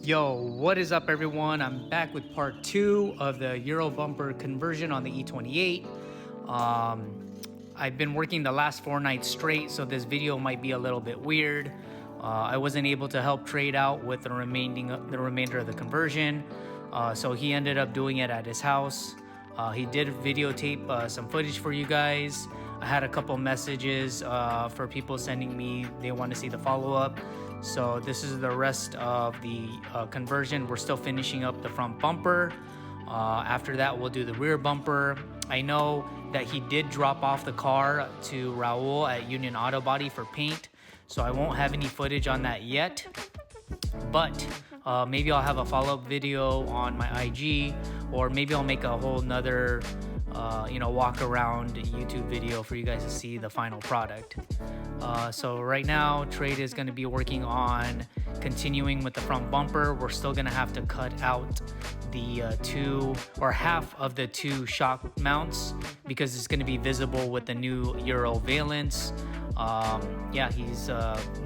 Yo, what is up everyone? I'm back with part 2 of the Euro bumper conversion on the E28. I've been working the last 4 nights straight, so this video might be a little bit weird. I wasn't able to help Trade out with the remainder of the conversion, so he ended up doing it at his house. He did videotape some footage for you guys. I had a couple messages for people sending me they want to see the follow-up. So this is the rest of the conversion. We're still finishing up the front bumper. After that, we'll do the rear bumper. I know that he did drop off the car to Raul at Union Auto Body for paint, so I won't have any footage on that yet. But maybe I'll have a follow-up video on my IG, or maybe I'll make a whole nother walk around YouTube video for you guys to see the final product. So right now Trade is going to be working on continuing with the front bumper. We're still going to have to cut out the two or half of the two shock mounts because it's going to be visible with the new Euro valence. He's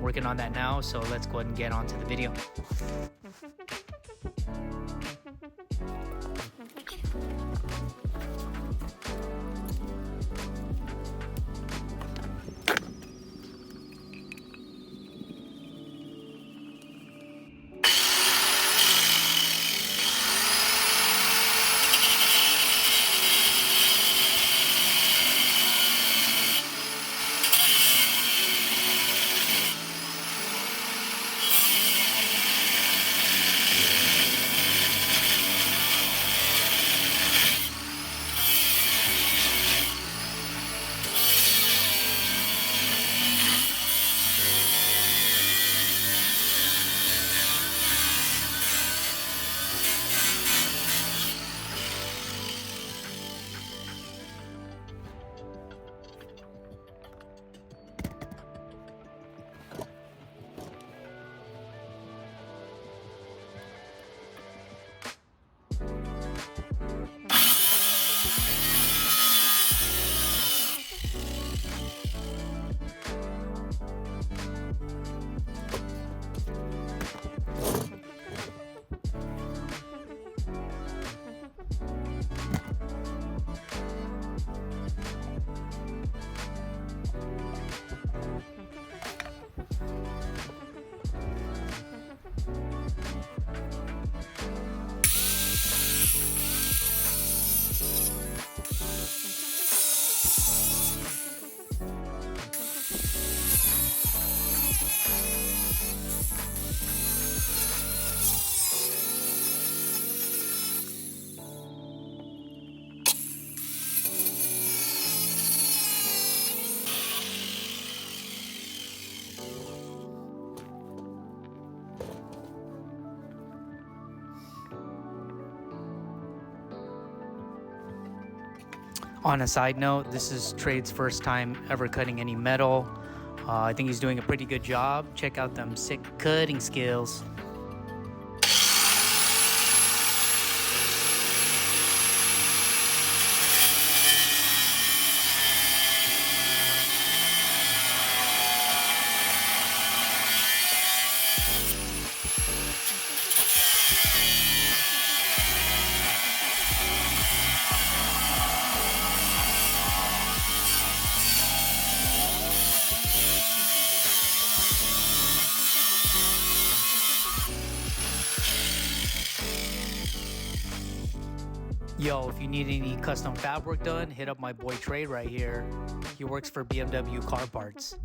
working on that now, so let's go ahead and get on to the video. On a side note, this is Trade's first time ever cutting any metal. I think he's doing a pretty good job. Check out them sick cutting skills. Yo, if you need any custom fab work done, hit up my boy Trade right here. He works for BMW Car Parts.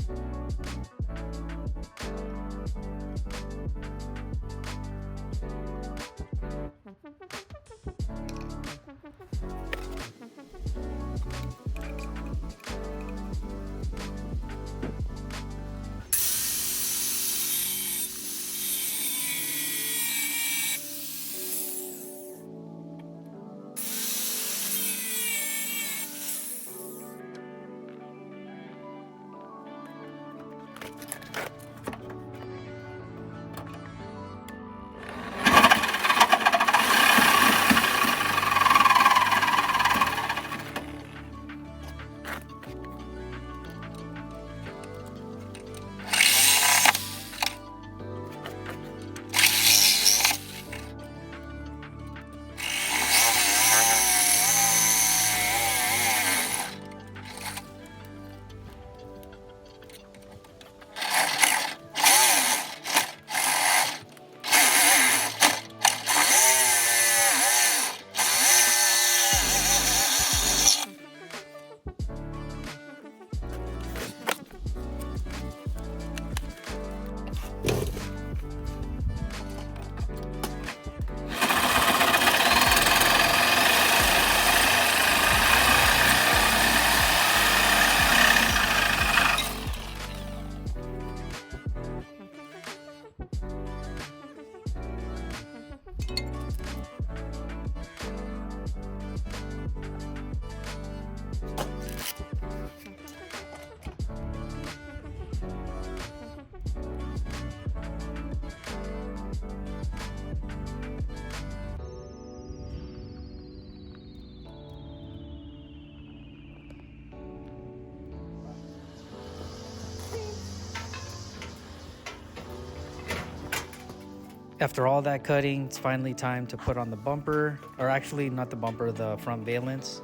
After all that cutting, it's finally time to put on the bumper, or actually not the bumper, the front valence.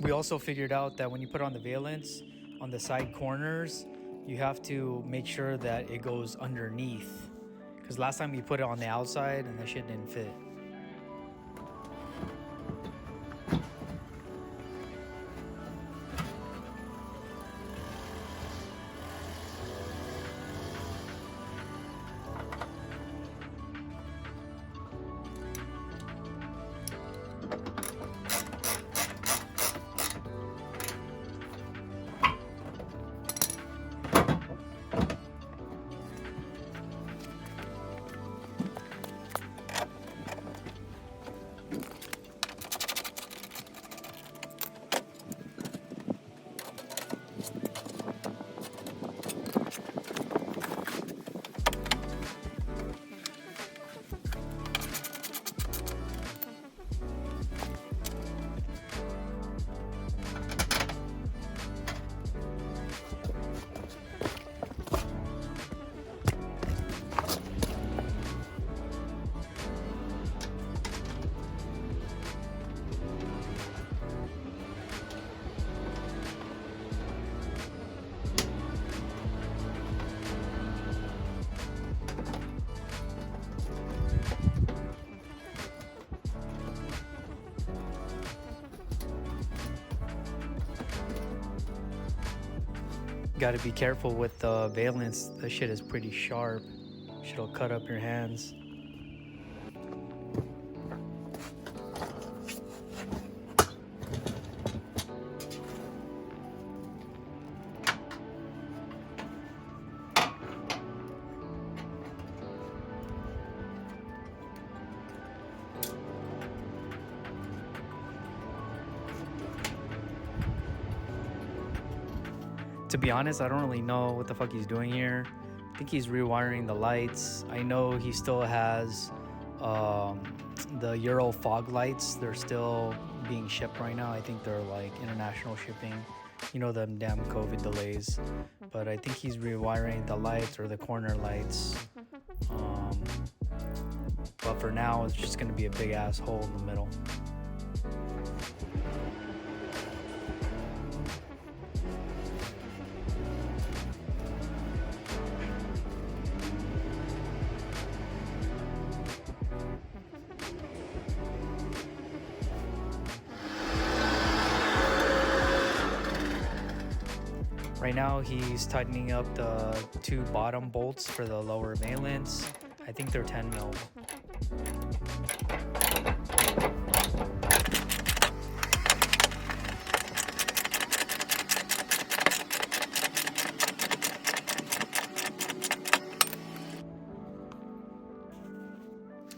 We also figured out that when you put on the valence on the side corners, you have to make sure that it goes underneath. Because last time you put it on the outside and that shit didn't fit. Got to be careful with the valence. That shit is pretty sharp. Shit'll cut up your hands. To be honest, I don't really know what the fuck he's doing here. I think he's rewiring the lights. I know he still has the Euro fog lights. They're still being shipped right now. I think they're like international shipping. You know, them damn COVID delays. But I think he's rewiring the lights or the corner lights. But for now, it's just gonna be a big ass hole in the middle. Right now he's tightening up the two bottom bolts for the lower valence. I think they're 10 mil.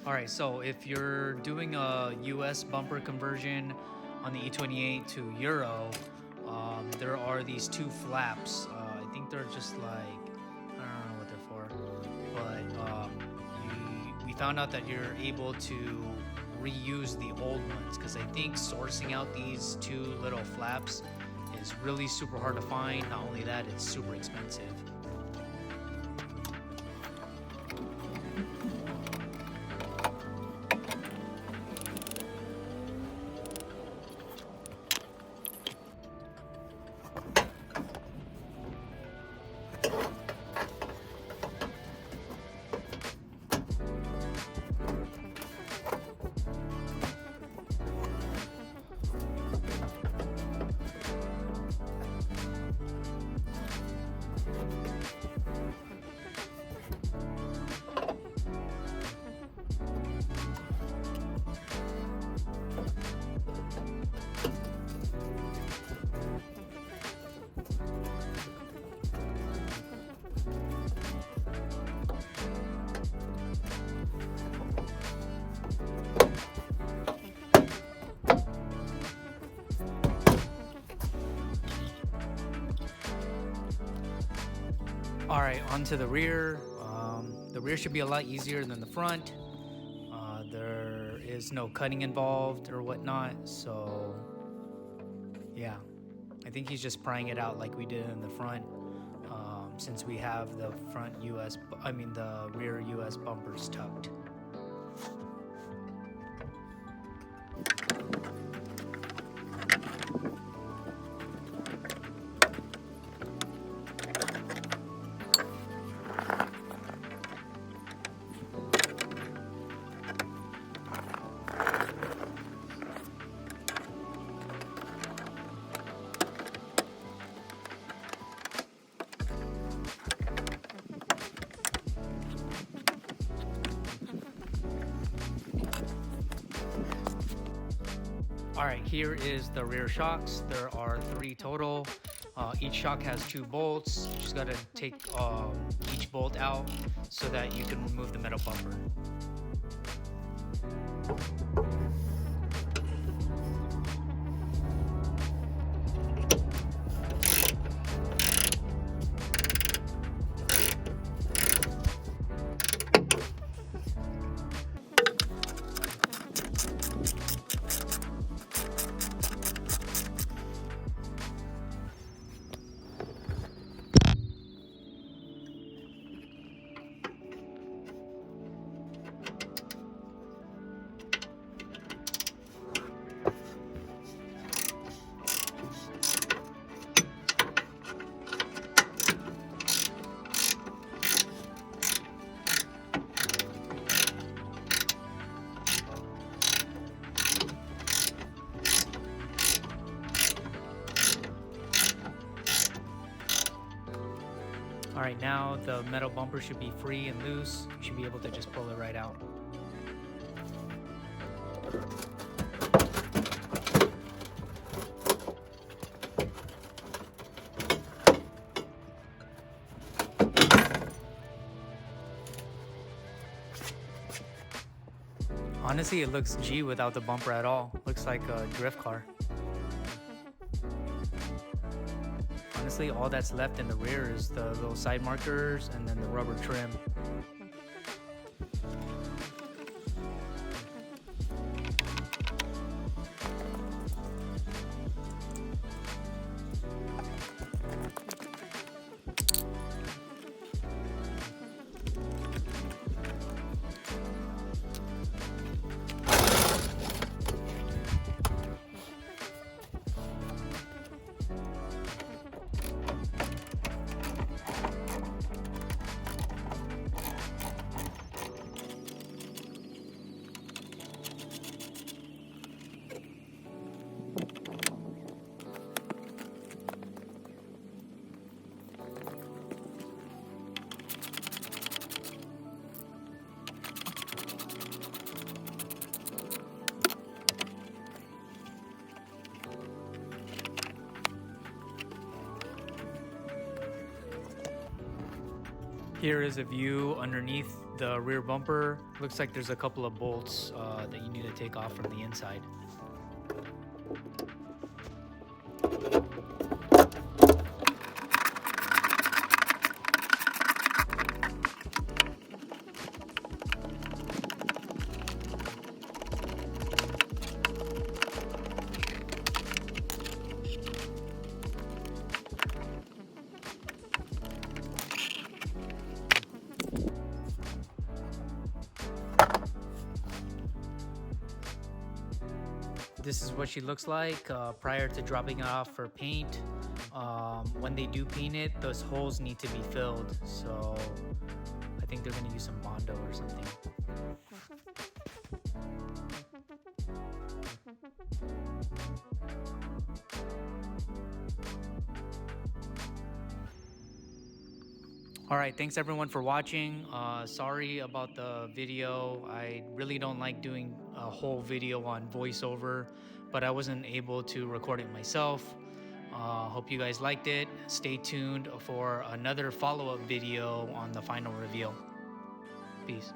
Alright, so if you're doing a US bumper conversion on the E28 to Euro, there are these two flaps. I think they're just like, I don't know what they're for, but we found out that you're able to reuse the old ones, because I think sourcing out these two little flaps is really super hard to find. Not only that, it's super expensive. All right, onto the rear. The rear should be a lot easier than the front. There is no cutting involved or whatnot, so yeah, I think he's just prying it out like we did in the front, since we have the the rear US bumpers tucked. All right, here is the rear shocks. There are 3 total. Each shock has 2 bolts. You just gotta take each bolt out so that you can remove the metal bumper. All right, now the metal bumper should be free and loose. You should be able to just pull it right out. Honestly, it looks G without the bumper at all. Looks like a drift car. Honestly, all that's left in the rear is the little side markers and then the rubber trim. Here is a view underneath the rear bumper. Looks like there's a couple of bolts that you need to take off from the inside. this is what she looks like prior to dropping it off for paint. When they do paint it, those holes need to be filled. So I think they're gonna use some Bondo or something. All right, thanks everyone for watching. Sorry about the video. I really don't like doing a whole video on voiceover, but I wasn't able to record it myself. Hope you guys liked it. Stay tuned for another follow-up video on the final reveal. Peace.